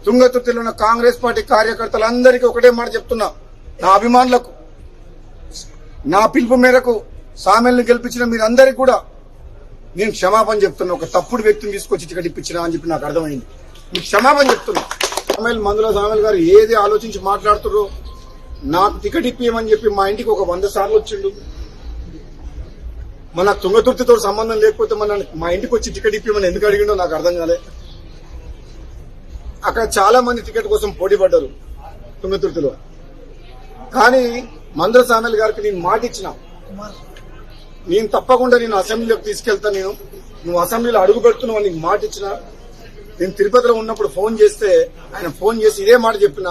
తుంగతుర్తిలో ఉన్న కాంగ్రెస్ పార్టీ కార్యకర్తలందరికీ ఒకటే మాట చెప్తున్నా, నా అభిమానులకు, నా పిలుపు మేరకు సామెల్ని గెలిపించిన మీరందరికీ కూడా నేను క్షమాపణ చెప్తున్నా. ఒక తప్పుడు వ్యక్తిని తీసుకొచ్చి టికెట్ ఇప్పించినా అని చెప్పి నాకు అర్థమైంది. మీకు క్షమాపణ చెప్తున్నా. మందుల సామెల్ గారు ఏది ఆలోచించి మాట్లాడుతుర్రో, నాకు టికెట్ ఇప్పియమని చెప్పి మా ఇంటికి ఒక 100 సార్లు వచ్చిండు. మన తుంగతుర్తితో సంబంధం లేకపోతే మా ఇంటికి వచ్చి టికెట్ ఇప్పియమని ఎందుకు అడిగిండో నాకు అర్థం కాలే. అక్కడ చాలా మంది టికెట్ కోసం పోటీ పడ్డారు తుంగతుర్తిలో. కానీ మందుల సామెల్ గారికి నేను మాట ఇచ్చిన, నేను తప్పకుండా నేను అసెంబ్లీలోకి తీసుకెళ్తా, నువ్వు అసెంబ్లీలో అడుగు పెడుతున్నావు నీకు మాట ఇచ్చిన. నేను తిరుపతిలో ఉన్నప్పుడు ఫోన్ చేస్తే ఆయన ఫోన్ చేసి ఇదే మాట చెప్పిన,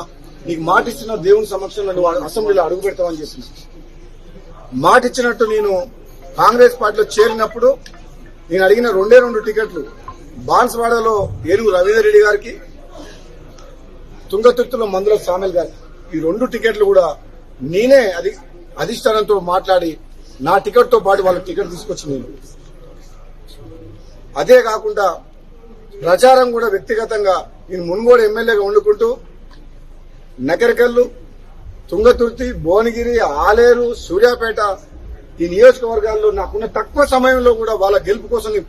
నీకు మాట ఇచ్చిన దేవుని సమక్షంలో నువ్వు అసెంబ్లీలో అడుగు పెడతావని చెప్పిన. మాట ఇచ్చినట్టు నేను కాంగ్రెస్ పార్టీలో చేరినప్పుడు నేను అడిగిన 2 టికెట్లు బాన్స్వాడలో ఏనుగు రవీందర్ రెడ్డి గారికి, తుంగతుర్తిలో మందుల సామెల్ గారికి, ఈ 2 టికెట్లు కూడా నేనే అధిష్టానంతో మాట్లాడి నా టికెట్ తో పాటు వాళ్ళకి టికెట్ తీసుకొచ్చి అదే కాకుండా ప్రచారం కూడా వ్యక్తిగతంగా నేను మున్గోడు ఎమ్మెల్యేగా వండుకుంటూ నకరికల్లు, తుంగతుర్తి, భువనగిరి, ఆలేరు, సూర్యాపేట ఈ నియోజకవర్గాల్లో నాకున్న తక్కువ సమయంలో కూడా వాళ్ళ గెలుపు కోసం నేను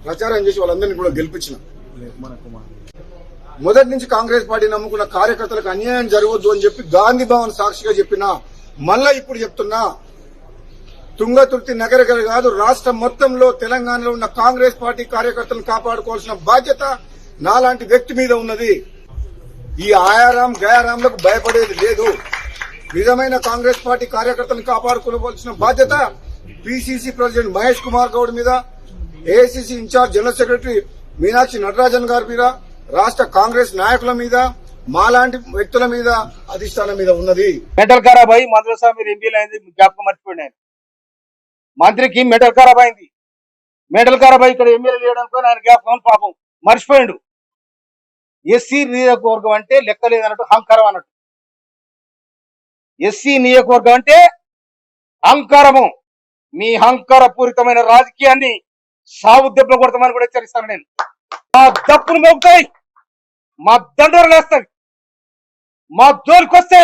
ప్రచారం చేసి వాళ్ళందరినీ కూడా గెలిపించిన. మొదటి నుంచి కాంగ్రెస్ పార్టీ నమ్ముకున్న కార్యకర్తలకు అన్యాయం జరగవద్దు అని చెప్పి గాంధీ భవన్ సాక్షిగా చెప్పినా, మళ్ళా ఇప్పుడు చెప్తున్నా, తుంగతుర్తి నగరికల్ కాదు రాష్ట్రం మొత్తంలో తెలంగాణలో ఉన్న కాంగ్రెస్ పార్టీ కార్యకర్తలను కాపాడుకోవాల్సిన బాధ్యత నాలాంటి వ్యక్తి మీద ఉన్నది. ఈ ఆయారాం గయారాంలకు భయపడేది లేదు. నిజమైన కాంగ్రెస్ పార్టీ కార్యకర్తలను కాపాడుకోవాల్సిన బాధ్యత పిసిసి ప్రెసిడెంట్ మహేష్ కుమార్ గౌడ్ మీద, AICC incharge general secretary Meenakshi Natarajan గారి మీద, రాష్ట్ర కాంగ్రెస్ నాయకుల మీద, మాలాంటి వ్యక్తుల మీద, అధిష్టానం మీద ఉన్నది. మెంటల్ ఖరాబ్ అయ్యి మద్రసా మీద ఎంపీలు అయింది, జ్ఞాపకం మర్చిపోయింది. ఆయన మంత్రికి మెంటల్ ఖరాబ్ అయింది. మెంటల్ ఖరాబ్ అయ్యి ఇక్కడ ఎమ్మెల్యే చేయడానికి ఆయన జ్ఞాపకం పాపం మర్చిపోయిండు. ఎస్సీ నియోజకవర్గం అంటే లెక్క లేదన్నట్టు అహంకారం అన్నట్టు. ఎస్సీ నియోజకవర్గం అంటే అహంకారము. మీ అహంకార పూరితమైన రాజకీయాన్ని సాగు దెబ్బలు కొడతామని కూడా హెచ్చరిస్తాను నేను. మా దప్పులు మోగుతాయి, మా దండోరలు వేస్తాయి, మా జోలికి వస్తే